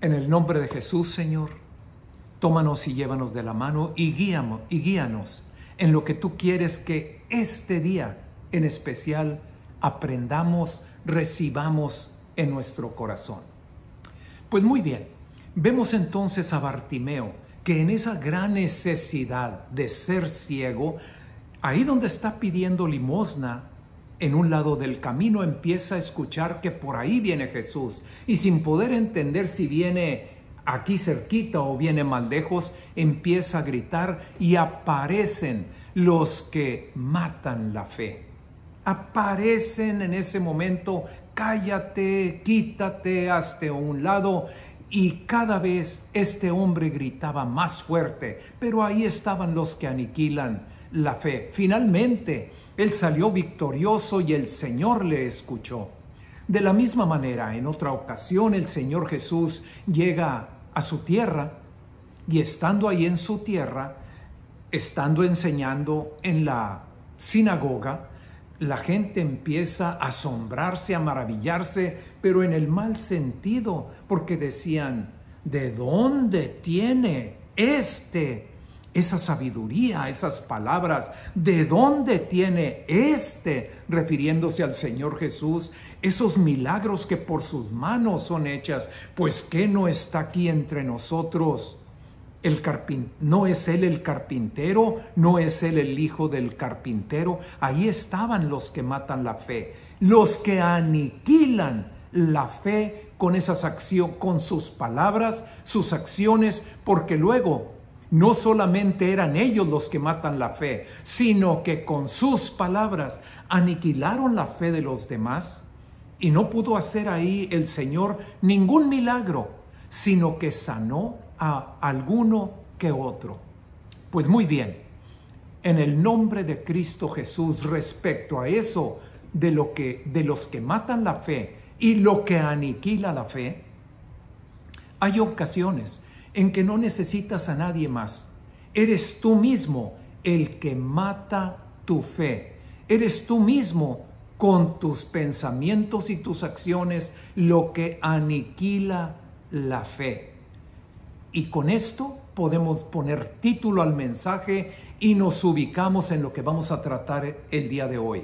En el nombre de Jesús, Señor, tómanos y llévanos de la mano y guíanos en lo que tú quieres que este día en especial aprendamos, recibamos en nuestro corazón. Pues muy bien, vemos entonces a Bartimeo que en esa gran necesidad de ser ciego, ahí donde está pidiendo limosna, en un lado del camino empieza a escuchar que por ahí viene Jesús y sin poder entender si viene aquí cerquita o viene más lejos, empieza a gritar y aparecen los que matan la fe. Aparecen en ese momento, cállate, quítate, hazte a un lado. Y cada vez este hombre gritaba más fuerte, pero ahí estaban los que aniquilan la fe. Finalmente, él salió victorioso y el Señor le escuchó. De la misma manera, en otra ocasión, el Señor Jesús llega a su tierra y estando ahí en su tierra, estando enseñando en la sinagoga, la gente empieza a asombrarse, a maravillarse, pero en el mal sentido, porque decían, ¿de dónde tiene esa sabiduría, esas palabras? ¿De dónde tiene refiriéndose al Señor Jesús, esos milagros que por sus manos son hechas? Pues ¿qué no está aquí entre nosotros? ¿No es él el carpintero? ¿No es él el hijo del carpintero? Ahí estaban los que matan la fe, los que aniquilan la fe con esas acciones, con sus palabras, sus acciones, porque luego no solamente eran ellos los que matan la fe, sino que con sus palabras aniquilaron la fe de los demás y no pudo hacer ahí el Señor ningún milagro, sino que sanó a alguno que otro. Pues muy bien, en el nombre de Cristo Jesús, respecto a eso de los que matan la fe y lo que aniquila la fe, hay ocasiones en que no necesitas a nadie más. Eres tú mismo el que mata tu fe. Eres tú mismo con tus pensamientos y tus acciones lo que aniquila la fe. Y con esto podemos poner título al mensaje y nos ubicamos en lo que vamos a tratar el día de hoy.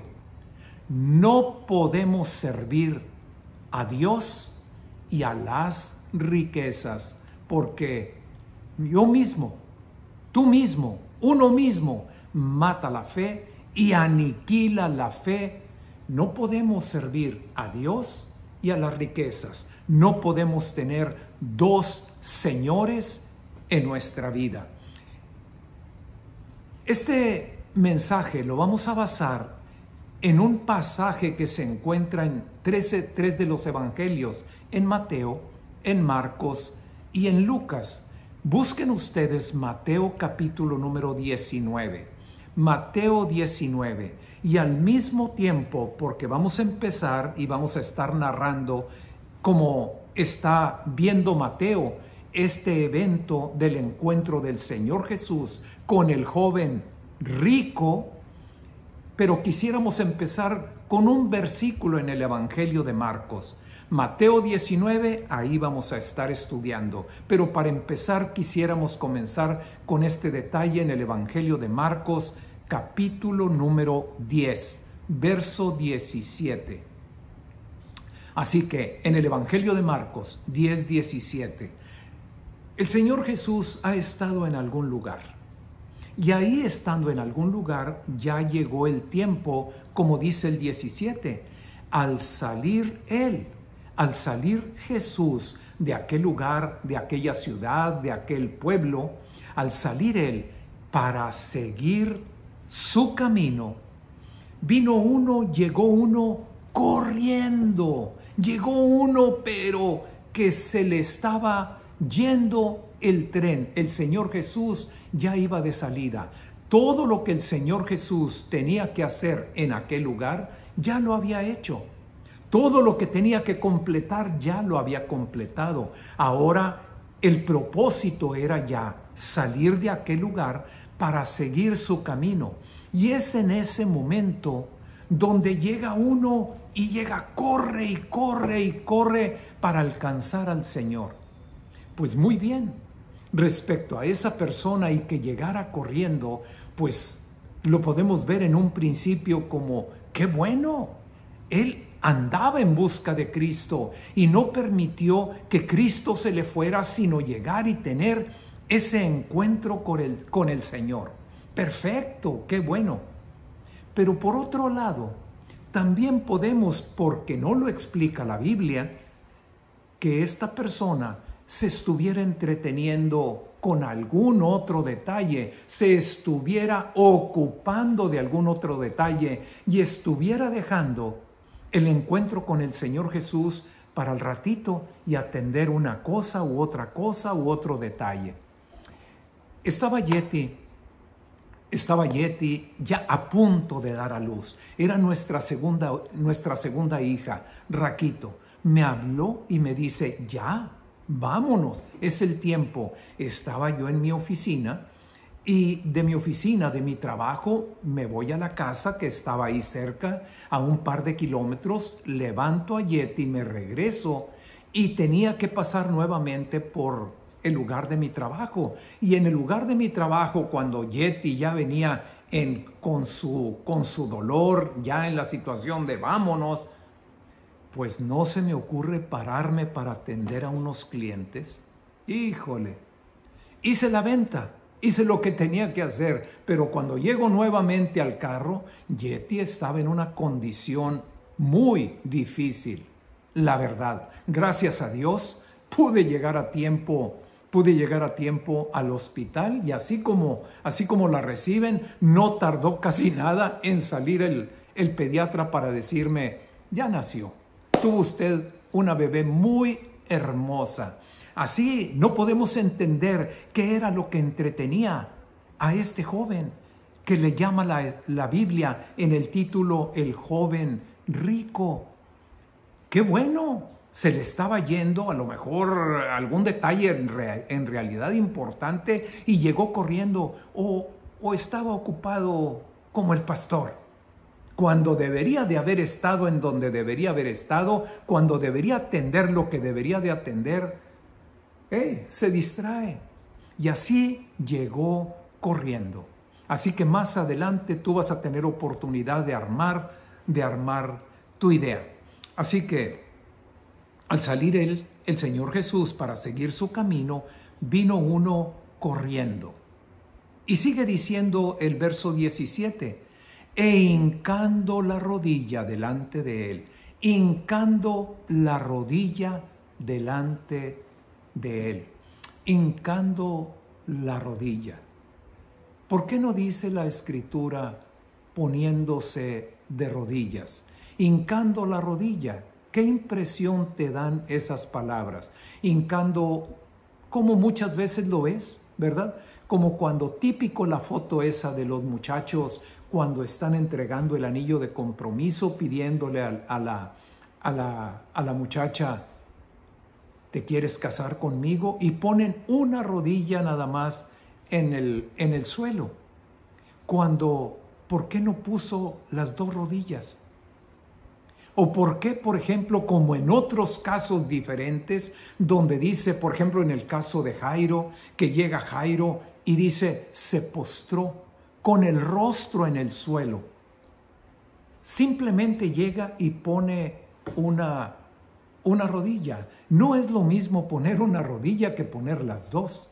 No podemos servir a Dios y a las riquezas, porque yo mismo, tú mismo, uno mismo mata la fe y aniquila la fe. No podemos servir a Dios y a las riquezas. No podemos tener dos señores en nuestra vida. Este mensaje lo vamos a basar en un pasaje que se encuentra en tres de los evangelios, en Mateo, en Marcos y en Lucas. Busquen ustedes Mateo capítulo número 19. Mateo 19. Y al mismo tiempo, porque vamos a empezar y vamos a estar narrando como está viendo Mateo este evento del encuentro del Señor Jesús con el joven rico, pero quisiéramos empezar con un versículo en el Evangelio de Marcos. Mateo 19, ahí vamos a estar estudiando, pero para empezar quisiéramos comenzar con este detalle en el Evangelio de Marcos, capítulo número 10, verso 17. Así que en el Evangelio de Marcos 10, 17, el Señor Jesús ha estado en algún lugar. Y ahí estando en algún lugar ya llegó el tiempo, como dice el 17, al salir Jesús de aquel lugar, de aquella ciudad, de aquel pueblo, al salir él para seguir su camino, llegó uno corriendo, llegó uno pero que se le estaba yendo el tren. El Señor Jesús ya iba de salida. Todo lo que el Señor Jesús tenía que hacer en aquel lugar ya lo había hecho. Todo lo que tenía que completar ya lo había completado. Ahora el propósito era ya salir de aquel lugar para seguir su camino. Y es en ese momento donde llega uno y corre y corre y corre para alcanzar al Señor. Pues muy bien. Respecto a esa persona y que llegara corriendo, pues lo podemos ver en un principio como, qué bueno. Él andaba en busca de Cristo y no permitió que Cristo se le fuera, sino llegar y tener ese encuentro con el Señor. Perfecto, qué bueno. Pero por otro lado, también podemos, porque no lo explica la Biblia, que esta persona se estuviera entreteniendo con algún otro detalle, se estuviera ocupando de algún otro detalle y estuviera dejando el encuentro con el Señor Jesús para el ratito y atender una cosa u otro detalle. Estaba Yeti ya a punto de dar a luz. Era nuestra segunda hija, Raquito. Me habló y me dice, ya, vámonos, es el tiempo. Estaba yo en mi oficina y de mi oficina, de mi trabajo, me voy a la casa que estaba ahí cerca, a un par de kilómetros, levanto a Yeti, me regreso y tenía que pasar nuevamente por el lugar de mi trabajo. Y en el lugar de mi trabajo, cuando Yeti ya venía con su dolor, ya en la situación de vámonos, pues no se me ocurre pararme para atender a unos clientes. Híjole, hice la venta, hice lo que tenía que hacer, pero cuando llego nuevamente al carro, Yeti estaba en una condición muy difícil. La verdad, gracias a Dios, pude llegar a tiempo al hospital y así como la reciben, no tardó casi nada en salir el pediatra para decirme, ya nació. Tuvo usted una bebé muy hermosa. Así no podemos entender qué era lo que entretenía a este joven que le llama la Biblia en el título El joven rico. ¡Qué bueno! Se le estaba yendo a lo mejor algún detalle en realidad importante y llegó corriendo o estaba ocupado como el pastor. Cuando debería de haber estado en donde debería haber estado, cuando debería atender lo que debería de atender, se distrae. Y así llegó corriendo. Así que más adelante tú vas a tener oportunidad de armar tu idea. Así que al salir el Señor Jesús para seguir su camino, vino uno corriendo. Y sigue diciendo el verso 17, e hincando la rodilla delante de él, hincando la rodilla delante de él, hincando la rodilla. ¿Por qué no dice la Escritura poniéndose de rodillas? Hincando la rodilla. ¿Qué impresión te dan esas palabras? Hincando, como muchas veces lo ves, ¿verdad? Como cuando típico la foto esa de los muchachos cuando están entregando el anillo de compromiso, pidiéndole a la muchacha, ¿te quieres casar conmigo? Y ponen una rodilla nada más en el suelo. ¿Por qué no puso las dos rodillas? ¿O por qué, por ejemplo, como en otros casos diferentes, donde dice, por ejemplo, en el caso de Jairo, que llega Jairo y dice, se postró con el rostro en el suelo? Simplemente llega y pone una rodilla. No es lo mismo poner una rodilla que poner las dos.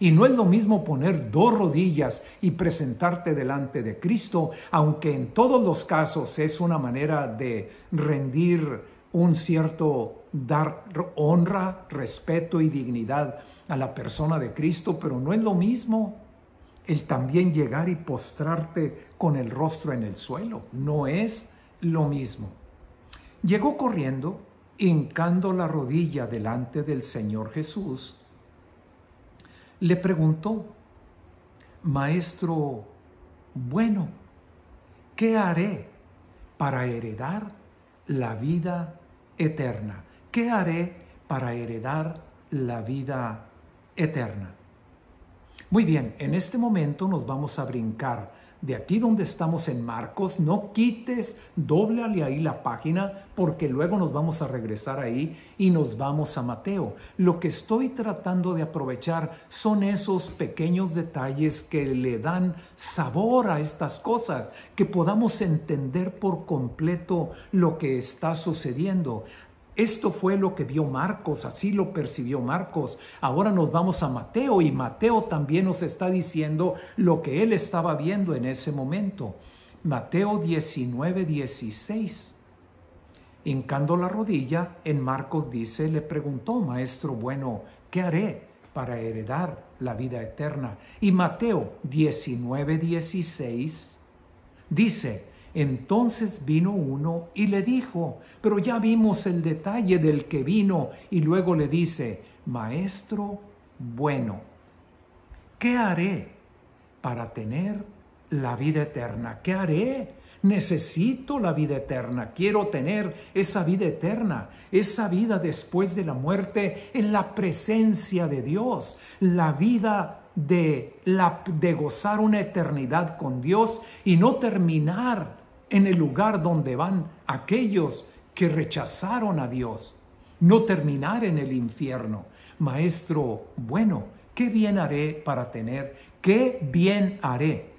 Y no es lo mismo poner dos rodillas y presentarte delante de Cristo, aunque en todos los casos es una manera de rendir dar honra, respeto y dignidad a la persona de Cristo, pero no es lo mismo el también llegar y postrarte con el rostro en el suelo. No es lo mismo. Llegó corriendo, hincando la rodilla delante del Señor Jesús. Le preguntó, Maestro bueno, ¿qué haré para heredar la vida eterna? ¿Qué haré para heredar la vida eterna? Muy bien, en este momento nos vamos a brincar de aquí donde estamos en Marcos, no quites, dóblale ahí la página, porque luego nos vamos a regresar ahí y nos vamos a Mateo. Lo que estoy tratando de aprovechar son esos pequeños detalles que le dan sabor a estas cosas, que podamos entender por completo lo que está sucediendo. Esto fue lo que vio Marcos, así lo percibió Marcos. Ahora nos vamos a Mateo y Mateo también nos está diciendo lo que él estaba viendo en ese momento. Mateo 19:16. Hincando la rodilla, en Marcos dice, le preguntó, Maestro bueno, ¿qué haré para heredar la vida eterna? Y Mateo 19:16 dice, entonces vino uno y le dijo, pero ya vimos el detalle del que vino, y luego le dice, Maestro bueno, ¿qué haré para tener la vida eterna? ¿Qué haré? Necesito la vida eterna, quiero tener esa vida eterna, esa vida después de la muerte en la presencia de Dios, la vida de gozar una eternidad con Dios y no terminar en el lugar donde van aquellos que rechazaron a Dios, no terminar en el infierno. Maestro bueno, ¿qué bien haré para tener? ¿Qué bien haré?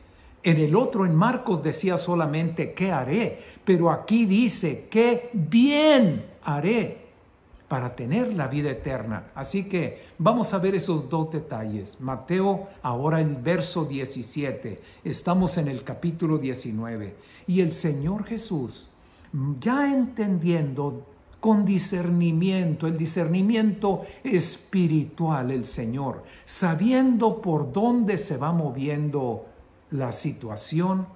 En el otro, en Marcos, decía solamente ¿qué haré? Pero aquí dice ¿qué bien haré para tener la vida eterna? Así que vamos a ver esos dos detalles. Mateo, ahora el verso 17. Estamos en el capítulo 19. Y el Señor Jesús, ya entendiendo con discernimiento, el discernimiento espiritual, el Señor, sabiendo por dónde se va moviendo la situación,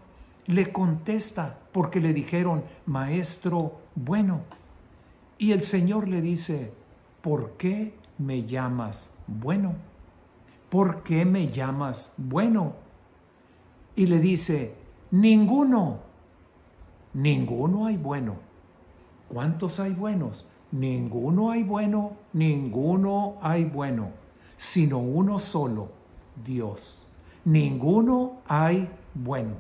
le contesta, porque le dijeron, Maestro bueno. Y el Señor le dice, ¿por qué me llamas bueno? ¿Por qué me llamas bueno? Y le dice, ninguno hay bueno. ¿Cuántos hay buenos? Ninguno hay bueno, ninguno hay bueno, sino uno solo, Dios. Ninguno hay bueno,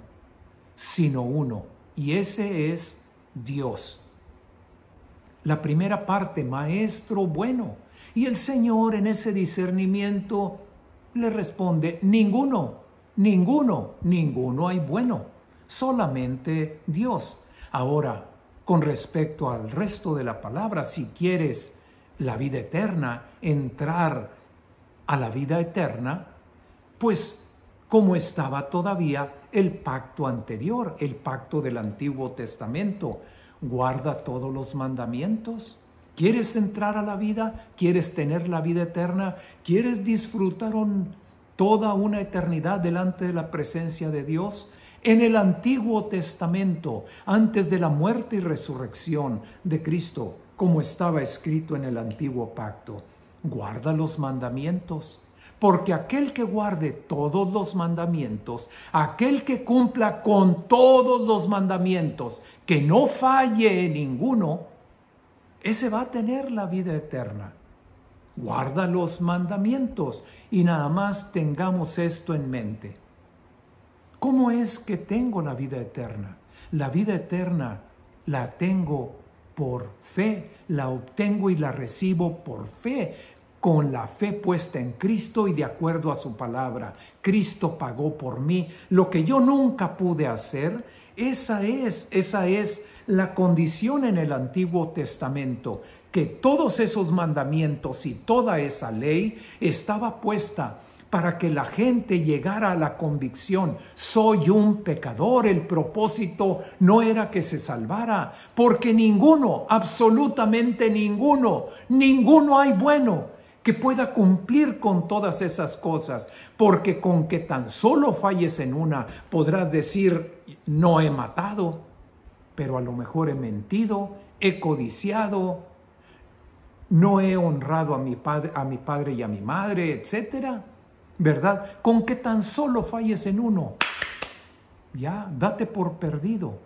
sino uno, y ese es Dios. La primera parte, Maestro bueno. Y el Señor en ese discernimiento le responde, ninguno hay bueno, solamente Dios. Ahora, con respecto al resto de la palabra, si quieres la vida eterna, entrar a la vida eterna, pues como estaba todavía el pacto anterior, el pacto del Antiguo Testamento, guarda todos los mandamientos. ¿Quieres entrar a la vida? ¿Quieres tener la vida eterna? ¿Quieres disfrutar toda una eternidad delante de la presencia de Dios? En el Antiguo Testamento, antes de la muerte y resurrección de Cristo, como estaba escrito en el Antiguo Pacto, guarda los mandamientos. Porque aquel que guarde todos los mandamientos, aquel que cumpla con todos los mandamientos, que no falle en ninguno, ese va a tener la vida eterna. Guarda los mandamientos y nada más tengamos esto en mente. ¿Cómo es que tengo la vida eterna? La vida eterna la tengo por fe, la obtengo y la recibo por fe, con la fe puesta en Cristo y de acuerdo a su palabra. Cristo pagó por mí lo que yo nunca pude hacer. Esa es la condición en el Antiguo Testamento, que todos esos mandamientos y toda esa ley estaba puesta para que la gente llegara a la convicción, soy un pecador. El propósito no era que se salvara, porque ninguno, absolutamente ninguno hay bueno que pueda cumplir con todas esas cosas, porque con que tan solo falles en una, podrás decir, no he matado, pero a lo mejor he mentido, he codiciado, no he honrado a mi padre y a mi madre, etcétera, ¿verdad? Con que tan solo falles en uno, ya, date por perdido.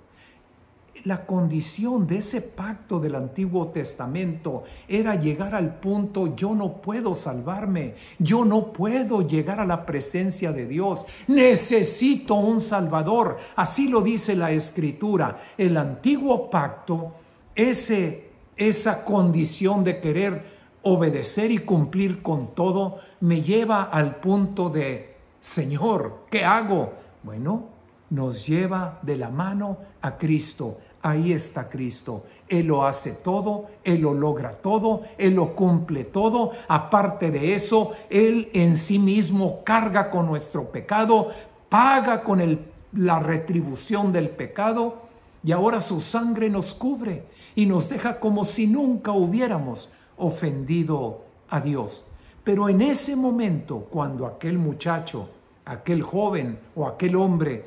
la condición de ese pacto del Antiguo Testamento era llegar al punto: yo no puedo salvarme, yo no puedo llegar a la presencia de Dios, necesito un Salvador. Así lo dice la Escritura. El Antiguo Pacto, esa condición de querer obedecer y cumplir con todo, me lleva al punto de: Señor, ¿qué hago? Bueno, nos lleva de la mano a Cristo. Ahí está Cristo. Él lo hace todo, Él lo logra todo, Él lo cumple todo. Aparte de eso, Él en sí mismo carga con nuestro pecado, paga con la retribución del pecado, y ahora su sangre nos cubre y nos deja como si nunca hubiéramos ofendido a Dios. Pero en ese momento, cuando aquel muchacho, aquel joven o aquel hombre: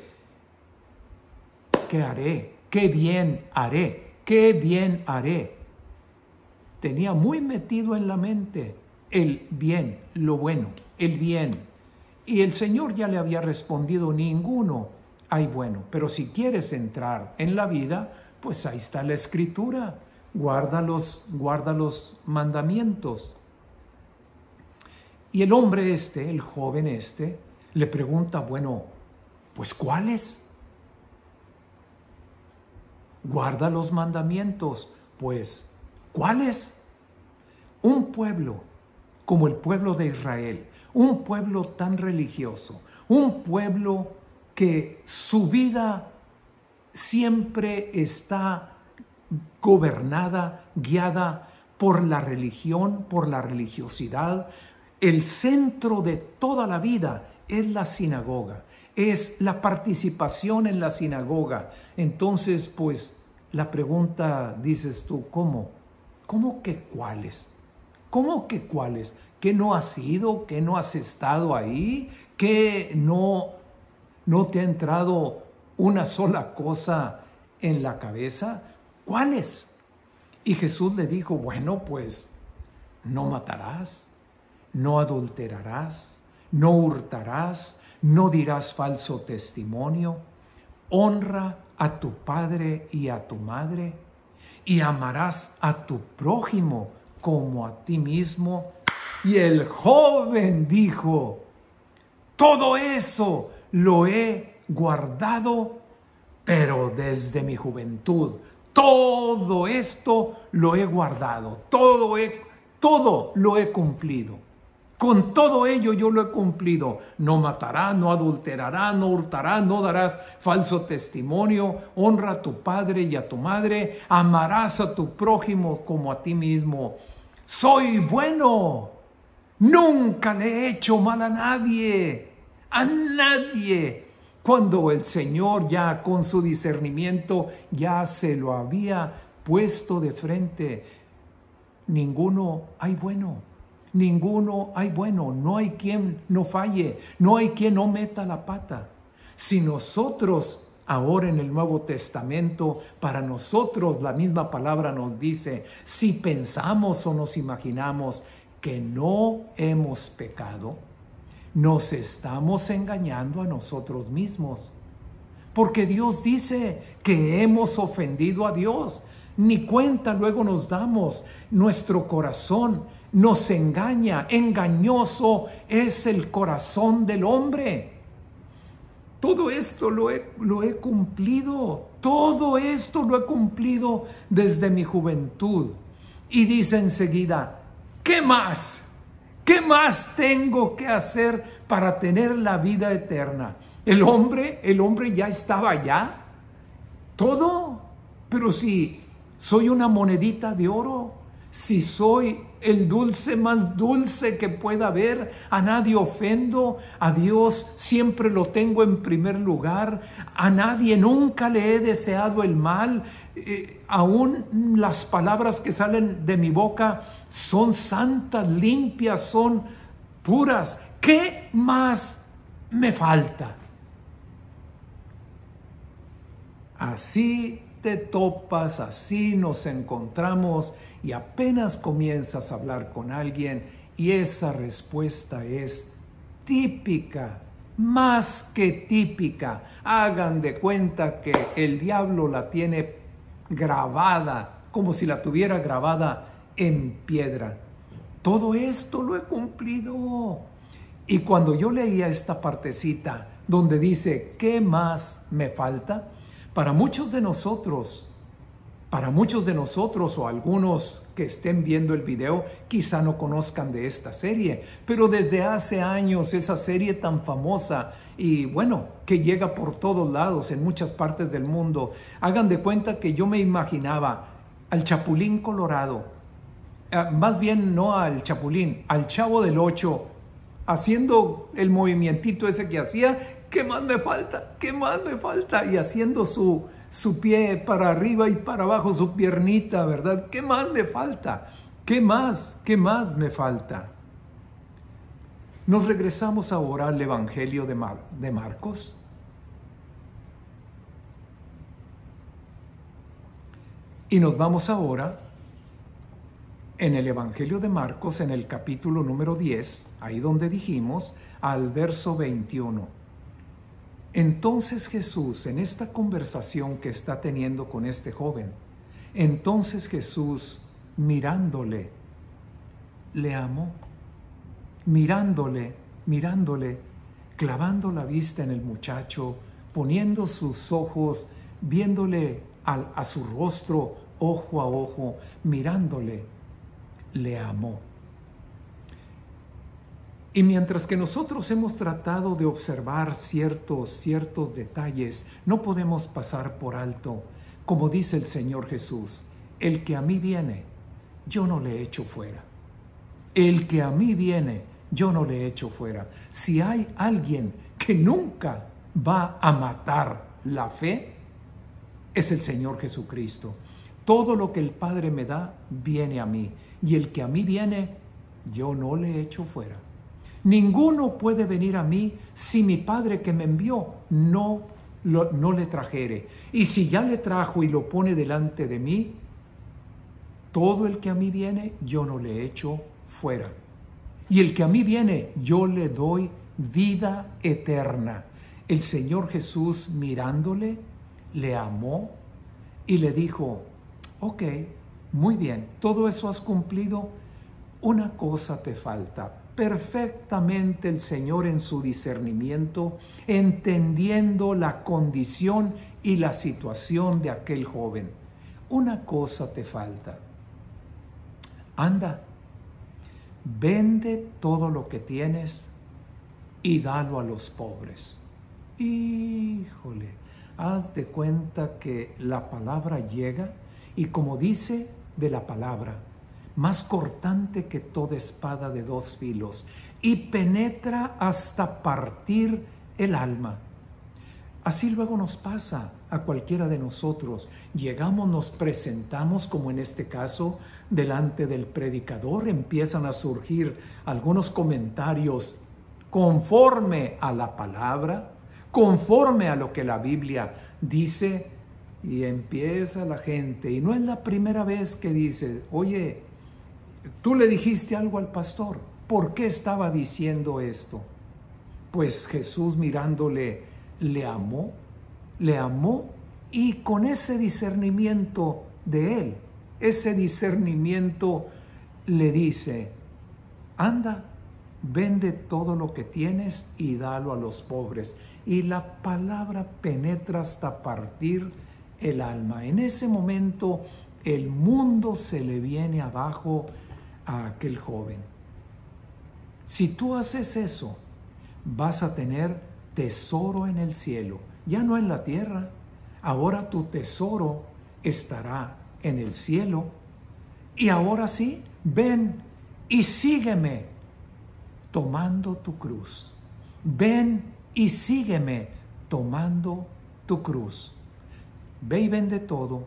¿qué haré? ¿Qué bien haré? ¿Qué bien haré? Tenía muy metido en la mente el bien, lo bueno, el bien. Y el Señor ya le había respondido: ninguno hay bueno. Pero si quieres entrar en la vida, pues ahí está la Escritura. Guarda los mandamientos. Y el hombre el joven le pregunta: bueno, pues ¿cuáles? Guarda los mandamientos, pues ¿cuáles? Un pueblo como el pueblo de Israel, un pueblo tan religioso, un pueblo que su vida siempre está gobernada, guiada por la religión, por la religiosidad. El centro de toda la vida es la sinagoga, es la participación en la sinagoga. Entonces, pues, la pregunta, dices tú: ¿cómo? ¿Cómo que cuáles? ¿Cómo que cuáles? ¿Que no has ido? ¿Que no has estado ahí? ¿Que no te ha entrado una sola cosa en la cabeza? ¿Cuáles? Y Jesús le dijo: bueno, pues, no matarás, no adulterarás, no hurtarás, no dirás falso testimonio, honra a tu padre y a tu madre, y amarás a tu prójimo como a ti mismo. Y el joven dijo: todo eso lo he guardado, pero desde mi juventud. Todo esto lo he guardado, todo lo he cumplido. Con todo ello yo lo he cumplido. No matarás, no adulterarás, no hurtarás, no darás falso testimonio, honra a tu padre y a tu madre, amarás a tu prójimo como a ti mismo. Soy bueno, nunca le he hecho mal a nadie, a nadie. Cuando el Señor ya con su discernimiento ya se lo había puesto de frente: ninguno hay bueno. Ninguno hay bueno, no hay quien no falle, no hay quien no meta la pata. Si nosotros ahora en el Nuevo Testamento, para nosotros la misma palabra nos dice: si pensamos o nos imaginamos que no hemos pecado, nos estamos engañando a nosotros mismos. Porque Dios dice que hemos ofendido a Dios. Ni cuenta luego nos damos. Nuestro corazón nos engaña. Engañoso es el corazón del hombre. Todo esto lo he cumplido. Todo esto lo he cumplido desde mi juventud. Y dice enseguida: ¿qué más? ¿Qué más tengo que hacer para tener la vida eterna? El hombre ya estaba allá. Todo. Pero si soy una monedita de oro, si soy el dulce más dulce que pueda haber, a nadie ofendo, a Dios siempre lo tengo en primer lugar, a nadie nunca le he deseado el mal, aún las palabras que salen de mi boca son santas, limpias, son puras. ¿Qué más me falta? Así te topas, así nos encontramos y apenas comienzas a hablar con alguien y esa respuesta es típica, más que típica. Hagan de cuenta que el diablo la tiene grabada, como si la tuviera grabada en piedra. Todo esto lo he cumplido. Y cuando yo leía esta partecita donde dice, ¿qué más me falta? Para muchos de nosotros o algunos que estén viendo el video, quizá no conozcan de esta serie, pero desde hace años esa serie tan famosa y bueno, que llega por todos lados, en muchas partes del mundo. Hagan de cuenta que yo me imaginaba al Chapulín Colorado, más bien no al Chapulín, al Chavo del Ocho, haciendo el movimientito ese que hacía, ¿qué más me falta? ¿Qué más me falta? Y haciendo su pie para arriba y para abajo, su piernita, ¿verdad? ¿Qué más me falta? ¿Qué más me falta? Nos regresamos ahora al Evangelio de Marcos. Y nos vamos ahora en el Evangelio de Marcos, en el capítulo número 10, ahí donde dijimos, al verso 21. Entonces Jesús, en esta conversación que está teniendo con este joven, entonces Jesús, mirándole, le amó. Mirándole, clavando la vista en el muchacho, poniendo sus ojos, viéndole a su rostro, ojo a ojo, mirándole, le amó. Y mientras que nosotros hemos tratado de observar ciertos detalles, no podemos pasar por alto, como dice el Señor Jesús, el que a mí viene, yo no le echo fuera. El que a mí viene, yo no le echo fuera. Si hay alguien que nunca va a matar la fe, es el Señor Jesucristo. Todo lo que el Padre me da, viene a mí. Y el que a mí viene, yo no le echo fuera. Ninguno puede venir a mí si mi Padre que me envió no le trajere. Y si ya le trajo y lo pone delante de mí, todo el que a mí viene, yo no le echo fuera. Y el que a mí viene, yo le doy vida eterna. El Señor Jesús, mirándole, le amó y le dijo, ok, muy bien, todo eso has cumplido, una cosa te falta. Perfectamente el Señor en su discernimiento, entendiendo la condición y la situación de aquel joven. Una cosa te falta. Anda, vende todo lo que tienes y dalo a los pobres. Híjole, haz de cuenta que la palabra llega y como dice de la palabra, más cortante que toda espada de dos filos y penetra hasta partir el alma. Así luego nos pasa a cualquiera de nosotros. Llegamos, nos presentamos, como en este caso, delante del predicador. Empiezan a surgir algunos comentarios conforme a la palabra, conforme a lo que la Biblia dice, y empieza la gente. Y no es la primera vez que dice, oye, tú le dijiste algo al pastor, ¿por qué estaba diciendo esto? Pues Jesús mirándole, le amó y con ese discernimiento de él, ese discernimiento le dice, anda, vende todo lo que tienes y dalo a los pobres. Y la palabra penetra hasta partir el alma. En ese momento el mundo se le viene abajo a aquel joven. Si tú haces eso, vas a tener tesoro en el cielo, ya no en la tierra. Ahora tu tesoro estará en el cielo. Y ahora sí, ven y sígueme tomando tu cruz. Ven y sígueme tomando tu cruz. Ve y vende todo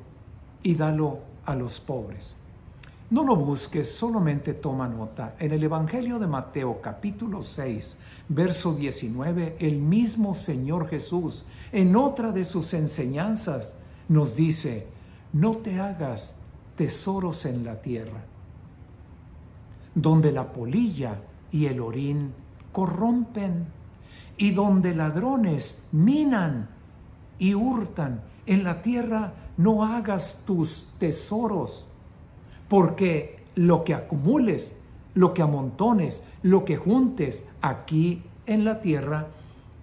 y dalo a los pobres. No lo busques, solamente toma nota. En el Evangelio de Mateo, capítulo 6, verso 19, el mismo Señor Jesús, en otra de sus enseñanzas, nos dice, no te hagas tesoros en la tierra, donde la polilla y el orín corrompen, y donde ladrones minan y hurtan, En la tierra no hagas tus tesoros, porque lo que acumules, lo que amontones, lo que juntes aquí en la tierra,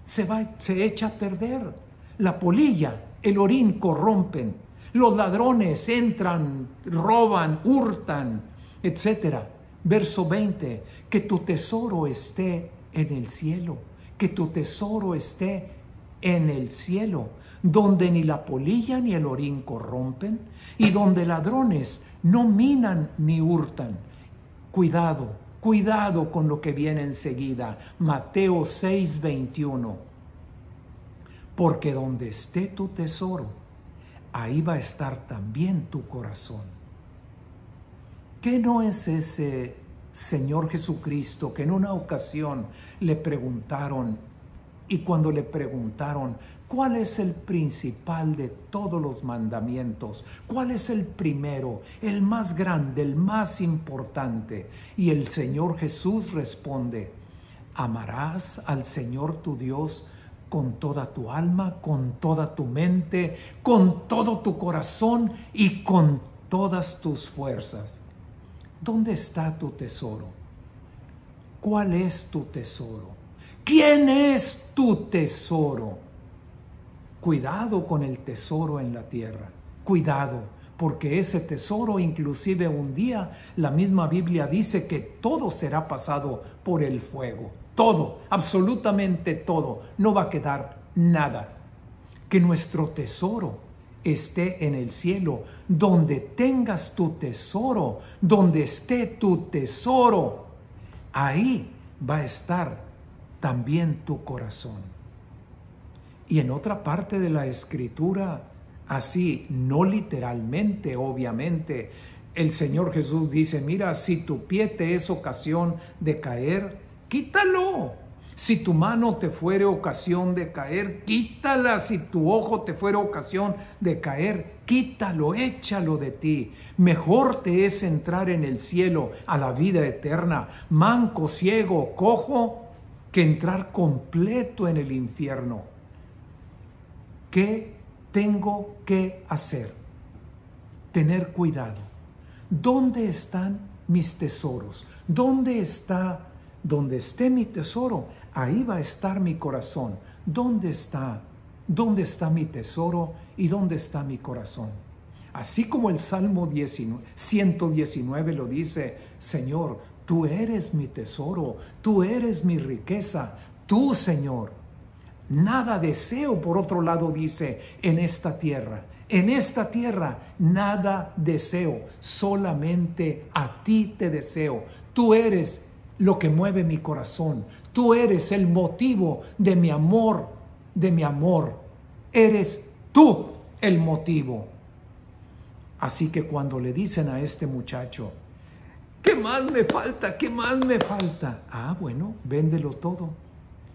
se echa a perder. La polilla, el orín corrompen, los ladrones entran, roban, hurtan, etc. Verso 20, que tu tesoro esté en el cielo, que tu tesoro esté en el cielo, donde ni la polilla ni el orín corrompen, y donde ladrones no minan ni hurtan. Cuidado, cuidado con lo que viene enseguida. Mateo 6:21. Porque donde esté tu tesoro, ahí va a estar también tu corazón. ¿Qué no es ese Señor Jesucristo que en una ocasión le preguntaron, y cuando le preguntaron, ¿cuál es el principal de todos los mandamientos? ¿Cuál es el primero, el más grande, el más importante? Y el Señor Jesús responde, amarás al Señor tu Dios con toda tu alma, con toda tu mente, con todo tu corazón y con todas tus fuerzas. ¿Dónde está tu tesoro? ¿Cuál es tu tesoro? ¿Quién es tu tesoro? Cuidado con el tesoro en la tierra. Cuidado, porque ese tesoro, inclusive un día, la misma Biblia dice que todo será pasado por el fuego. Todo, absolutamente todo. No va a quedar nada. Que nuestro tesoro esté en el cielo. Donde tengas tu tesoro, donde esté tu tesoro, ahí va a estar también tu corazón. Y en otra parte de la Escritura, así, no literalmente, obviamente, el Señor Jesús dice, mira, si tu pie te es ocasión de caer, quítalo. Si tu mano te fuere ocasión de caer, quítala. Si tu ojo te fuere ocasión de caer, quítalo, échalo de ti. Mejor te es entrar en el cielo a la vida eterna, manco, ciego, cojo, que entrar completo en el infierno. ¿Qué tengo que hacer? Tener cuidado. ¿Dónde están mis tesoros? ¿Dónde esté mi tesoro? Ahí va a estar mi corazón. ¿Dónde está? ¿Dónde está mi tesoro y dónde está mi corazón? Así como el Salmo 119 lo dice, Señor, tú eres mi tesoro, tú eres mi riqueza, tú, Señor. Nada deseo, por otro lado dice, en esta tierra. En esta tierra nada deseo, solamente a ti te deseo. Tú eres lo que mueve mi corazón. Tú eres el motivo de mi amor, Eres tú el motivo. Así que cuando le dicen a este muchacho, ¿qué más me falta? ¿Qué más me falta? Ah, bueno, véndelo todo.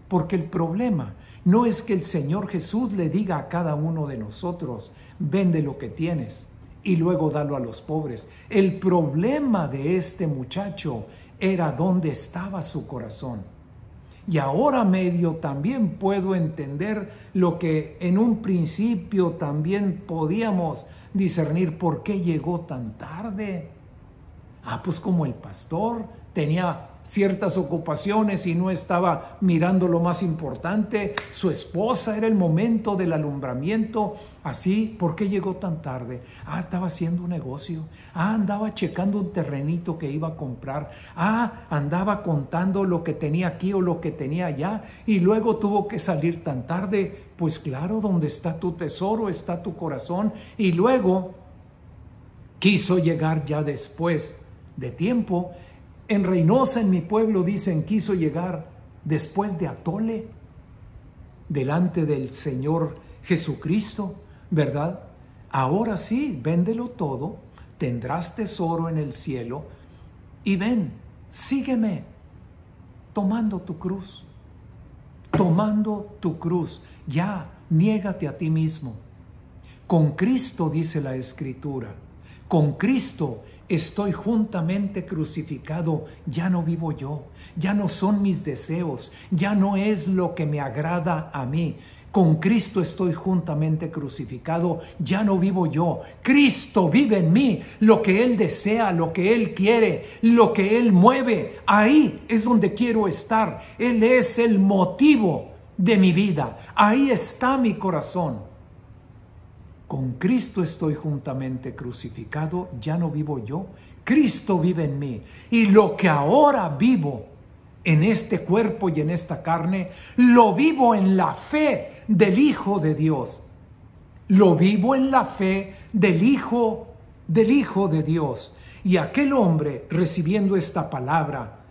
Porque el problema no es que el Señor Jesús le diga a cada uno de nosotros, vende lo que tienes y luego dalo a los pobres. El problema de este muchacho era dónde estaba su corazón. Y ahora medio también puedo entender lo que en un principio también podíamos discernir, por qué llegó tan tarde. Ah, pues como el pastor tenía ciertas ocupaciones y no estaba mirando lo más importante, su esposa, era el momento del alumbramiento. Así, ¿por qué llegó tan tarde? Ah, estaba haciendo un negocio. Ah, andaba checando un terrenito que iba a comprar. Ah, andaba contando lo que tenía aquí o lo que tenía allá y luego tuvo que salir tan tarde. Pues claro, donde está tu tesoro está tu corazón. Y luego quiso llegar ya después de tiempo. En Reynosa, en mi pueblo, dicen, quiso llegar después de atole, delante del Señor Jesucristo, ¿verdad? Ahora sí, véndelo todo, tendrás tesoro en el cielo, y ven, sígueme, tomando tu cruz, ya, niégate a ti mismo. Con Cristo, dice la Escritura, con Cristo estoy juntamente crucificado, ya no vivo yo, ya no son mis deseos, ya no es lo que me agrada a mí. Con Cristo estoy juntamente crucificado, ya no vivo yo, Cristo vive en mí. Lo que Él desea, lo que Él quiere, lo que Él mueve, ahí es donde quiero estar. Él es el motivo de mi vida, ahí está mi corazón. Con Cristo estoy juntamente crucificado, ya no vivo yo, Cristo vive en mí. Y lo que ahora vivo en este cuerpo y en esta carne, lo vivo en la fe del Hijo de Dios. Lo vivo en la fe del Hijo de Dios. Y aquel hombre, recibiendo esta palabra,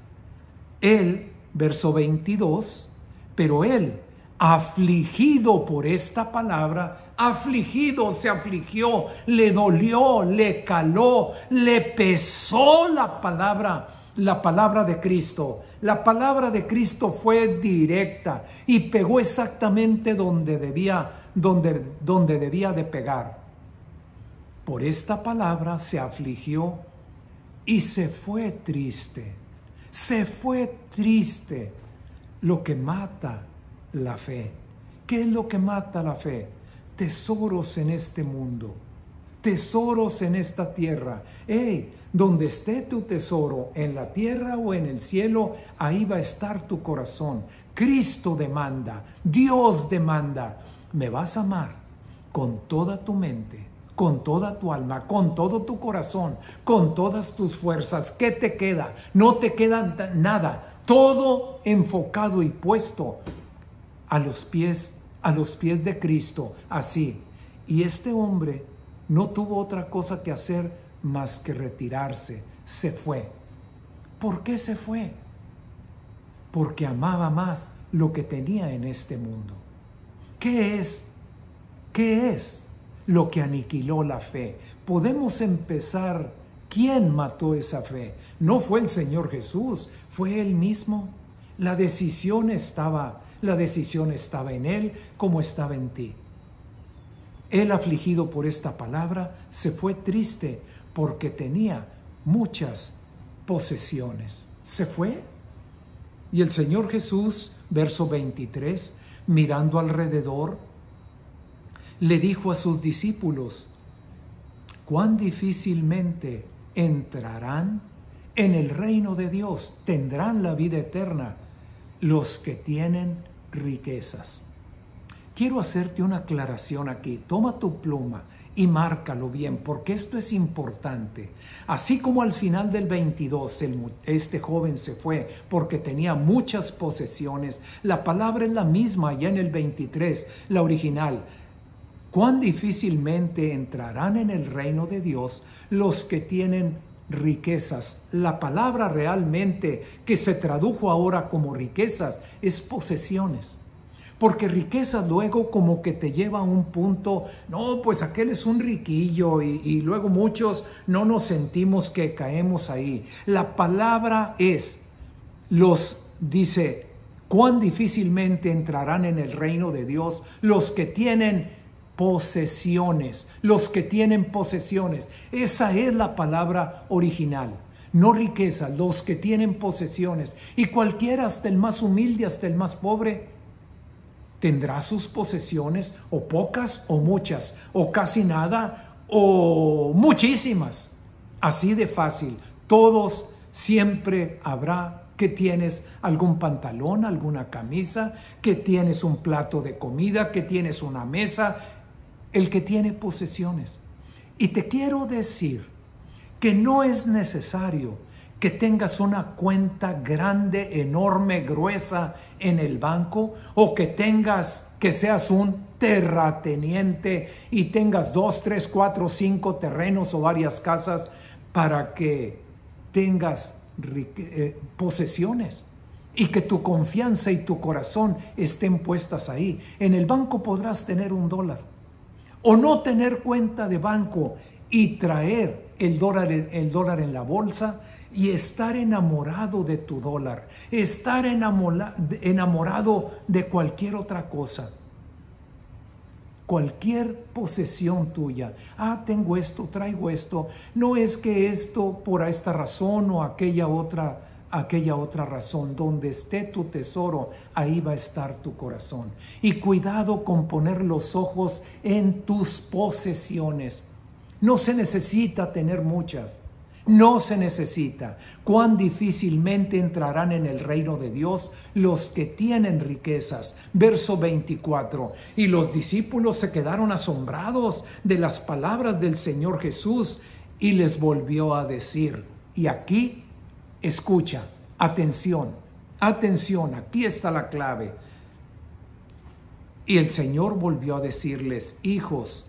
él, verso 22, pero él, afligido por esta palabra, afligido, se afligió, le dolió, le caló, le pesó la palabra de Cristo. La palabra de Cristo fue directa y pegó exactamente donde debía de pegar. Por esta palabra se afligió y se fue triste. Se fue triste. Lo que mata la fe. ¿Qué es lo que mata la fe? Tesoros en este mundo. Tesoros en esta tierra. Donde esté tu tesoro, en la tierra o en el cielo, ahí va a estar tu corazón. Cristo demanda, Dios demanda. Me vas a amar con toda tu mente, con toda tu alma, con todo tu corazón, con todas tus fuerzas. ¿Qué te queda? No te queda nada. Todo enfocado y puesto a los pies de Cristo. Así. Y este hombre no tuvo otra cosa que hacer más que retirarse. Se fue. ¿Por qué se fue? Porque amaba más lo que tenía en este mundo. ¿Qué es lo que aniquiló la fe? Podemos empezar. ¿Quién mató esa fe? No fue el Señor Jesús, fue Él mismo. La decisión estaba en Él como estaba en ti. Él, afligido por esta palabra, se fue triste porque tenía muchas posesiones. Se fue. Y el Señor Jesús, verso 23, mirando alrededor, le dijo a sus discípulos: cuán difícilmente entrarán en el reino de Dios, tendrán la vida eterna, los que tienen riquezas. Quiero hacerte una aclaración aquí. Toma tu pluma y márcalo bien, porque esto es importante. Así como al final del 22 este joven se fue porque tenía muchas posesiones, la palabra es la misma ya en el 23, la original. Cuán difícilmente entrarán en el reino de Dios los que tienen riquezas. La palabra realmente que se tradujo ahora como riquezas es posesiones. Porque riqueza luego como que te lleva a un punto, no, pues aquel es un riquillo y luego muchos no nos sentimos que caemos ahí. La palabra es, dice, cuán difícilmente entrarán en el reino de Dios los que tienen posesiones, los que tienen posesiones. Esa es la palabra original. No riqueza, los que tienen posesiones. Y cualquiera, hasta el más humilde, hasta el más pobre, tendrá sus posesiones, o pocas o muchas, o casi nada o muchísimas. Así de fácil. Todos siempre habrá que tienes algún pantalón, alguna camisa, que tienes un plato de comida, que tienes una mesa, el que tiene posesiones. Y te quiero decir que no es necesario que tengas una cuenta grande, enorme, gruesa en el banco, o que seas un terrateniente y tengas 2, 3, 4, 5 terrenos o varias casas para que tengas posesiones y que tu confianza y tu corazón estén puestas ahí. En el banco podrás tener $1 o no tener cuenta de banco y traer el dólar en la bolsa y estar enamorado de tu dólar, estar enamorado de cualquier otra cosa, cualquier posesión tuya. Tengo esto, traigo esto, no es que esto por esta razón o aquella otra aquella otra razón. Donde esté tu tesoro, ahí va a estar tu corazón. Y cuidado con poner los ojos en tus posesiones. No se necesita tener muchas. No se necesita. Cuán difícilmente entrarán en el reino de Dios los que tienen riquezas. Verso 24. Y los discípulos se quedaron asombrados de las palabras del Señor Jesús y les volvió a decir. Y aquí, escucha, atención, atención, aquí está la clave. Y el Señor volvió a decirles, hijos,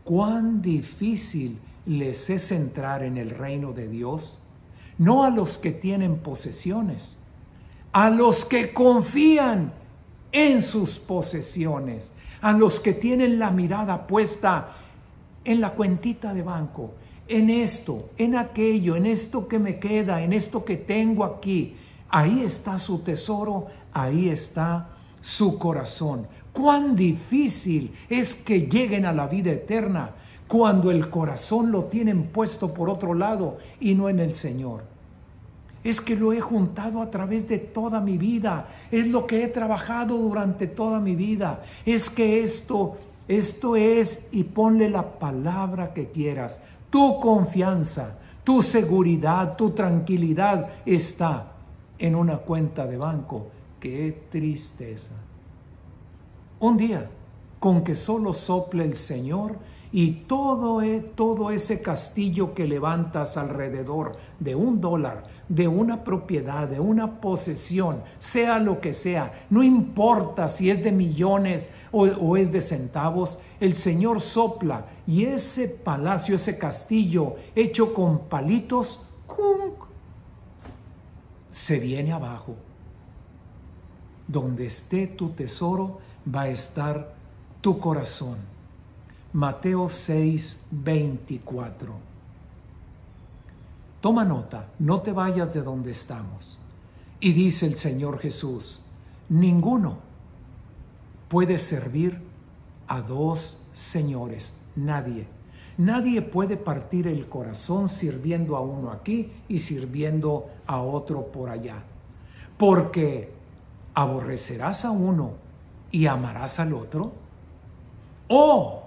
cuán difícil les es entrar en el reino de Dios, no a los que tienen posesiones, a los que confían en sus posesiones, a los que tienen la mirada puesta en la cuentita de banco, en esto, en aquello, en esto que me queda, en esto que tengo aquí. Ahí está su tesoro, ahí está su corazón. Cuán difícil es que lleguen a la vida eterna cuando el corazón lo tienen puesto por otro lado y no en el Señor. Es que lo he juntado a través de toda mi vida, es lo que he trabajado durante toda mi vida, es que esto es, y ponle la palabra que quieras, tu confianza, tu seguridad, tu tranquilidad está en una cuenta de banco. ¡Qué tristeza! Un día, con que solo sople el Señor, y todo ese castillo que levantas alrededor de $1, de una propiedad, de una posesión, sea lo que sea, no importa si es de millones o es de centavos, el Señor sopla y ese palacio, ese castillo hecho con palitos, ¡cum!, se viene abajo. Donde esté tu tesoro, va a estar tu corazón. Mateo 6:24. Toma nota, no te vayas de donde estamos. Y dice el Señor Jesús, ninguno puede servir a dos señores, nadie. Nadie puede partir el corazón sirviendo a uno aquí y sirviendo a otro por allá. Porque aborrecerás a uno y amarás al otro, o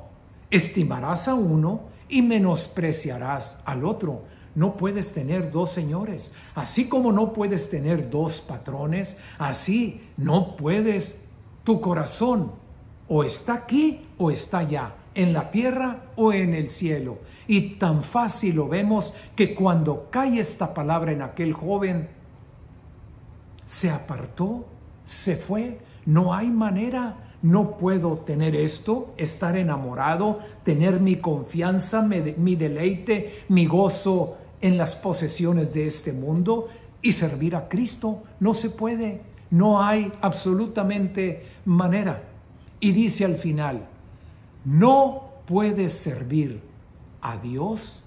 estimarás a uno y menospreciarás al otro. No puedes tener dos señores. Así como no puedes tener dos patrones, así no puedes. Tu corazón o está aquí o está allá, en la tierra o en el cielo. Y tan fácil lo vemos que cuando cae esta palabra en aquel joven, se apartó, se fue. No hay manera. No puedo tener esto, estar enamorado, tener mi confianza, mi deleite, mi gozo en las posesiones de este mundo y servir a Cristo. No se puede, no hay absolutamente manera. Y dice al final, no puedes servir a Dios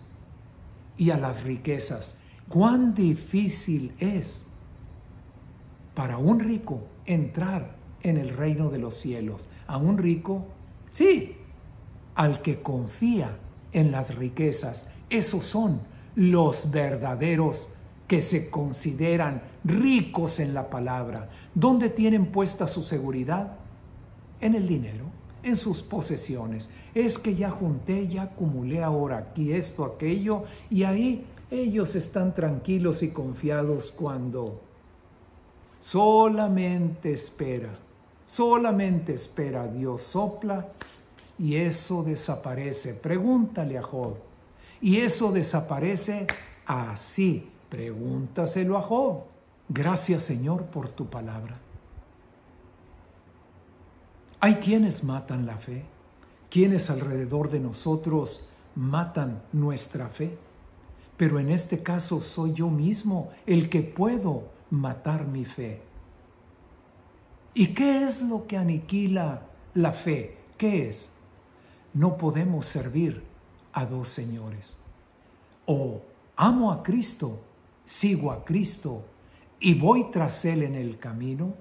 y a las riquezas. Cuán difícil es para un rico entrar en el reino de los cielos. A un rico, sí, al que confía en las riquezas. Esos son los verdaderos que se consideran ricos en la palabra. ¿Dónde tienen puesta su seguridad? En el dinero, en sus posesiones. Es que ya junté, ya acumulé ahora aquí esto, aquello, y ahí ellos están tranquilos y confiados cuando solamente espera. Dios sopla y eso desaparece. Pregúntale a Job. Y eso desaparece así. Pregúntaselo a Job. Gracias, Señor, por tu palabra. Hay quienes matan la fe, quienes alrededor de nosotros matan nuestra fe. Pero en este caso soy yo mismo el que puedo matar mi fe. ¿Y qué es lo que aniquila la fe? ¿Qué es? No podemos servir a dos señores. O amo a Cristo, sigo a Cristo y voy tras Él en el camino,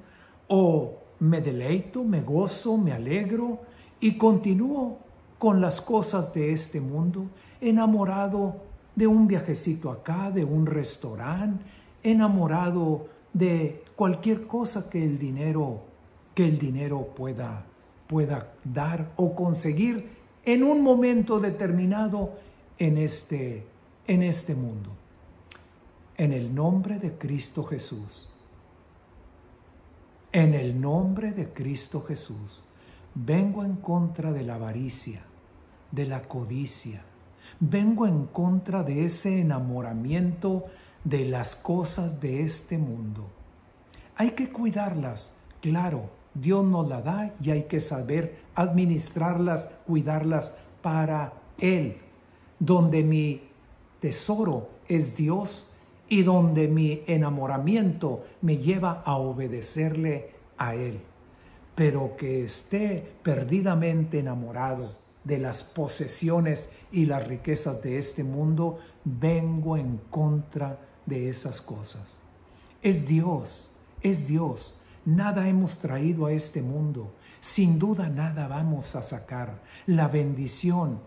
o me deleito, me gozo, me alegro y continúo con las cosas de este mundo, enamorado de un viajecito acá, de un restaurante, enamorado de cualquier cosa que el dinero pueda dar o conseguir en un momento determinado en este mundo. En el nombre de Cristo Jesús, en el nombre de Cristo Jesús, vengo en contra de la avaricia, de la codicia. Vengo en contra de ese enamoramiento de las cosas de este mundo. Hay que cuidarlas, claro, Dios nos la da y hay que saber administrarlas, cuidarlas para Él. Donde mi tesoro es Dios y donde mi enamoramiento me lleva a obedecerle a Él. Pero que esté perdidamente enamorado de las posesiones y las riquezas de este mundo, vengo en contra de esas cosas. Es Dios, es Dios. Nada hemos traído a este mundo. Sin duda nada vamos a sacar. La bendición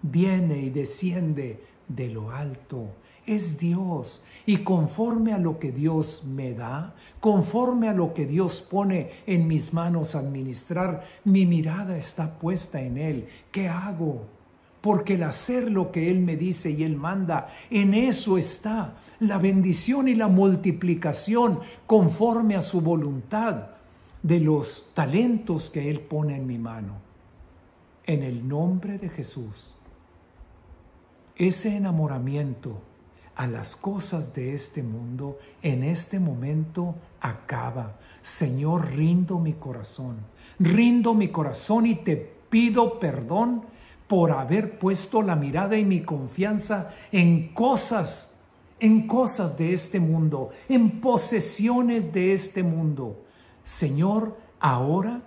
viene y desciende de lo alto. Es Dios. Y conforme a lo que Dios me da, conforme a lo que Dios pone en mis manos a administrar, mi mirada está puesta en Él. ¿Qué hago? Porque el hacer lo que Él me dice y Él manda, en eso está la bendición y la multiplicación conforme a su voluntad de los talentos que Él pone en mi mano. En el nombre de Jesús, ese enamoramiento a las cosas de este mundo en este momento acaba. Señor, rindo mi corazón y te pido perdón por haber puesto la mirada y mi confianza en cosas de este mundo, en posesiones de este mundo. Señor, ahora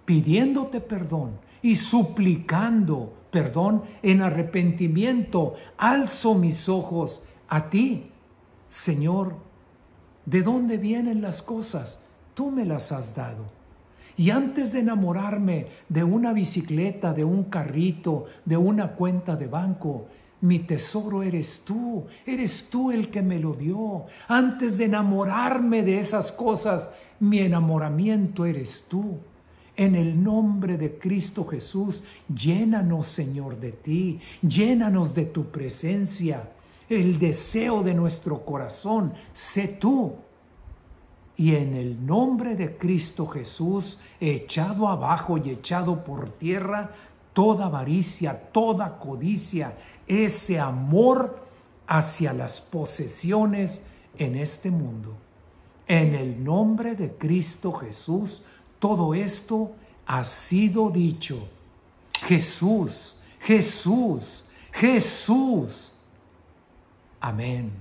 pidiéndote perdón y suplicando perdón en arrepentimiento, alzo mis ojos a ti. Señor, ¿de dónde vienen las cosas? Tú me las has dado. Y antes de enamorarme de una bicicleta, de un carrito, de una cuenta de banco, mi tesoro eres tú el que me lo dio. Antes de enamorarme de esas cosas, mi enamoramiento eres tú. En el nombre de Cristo Jesús, llénanos, Señor, de ti, llénanos de tu presencia. El deseo de nuestro corazón, sé tú. Y en el nombre de Cristo Jesús, echado abajo y echado por tierra, toda avaricia, toda codicia, ese amor hacia las posesiones en este mundo. En el nombre de Cristo Jesús, todo esto ha sido dicho. Jesús, Jesús, Jesús. Amén.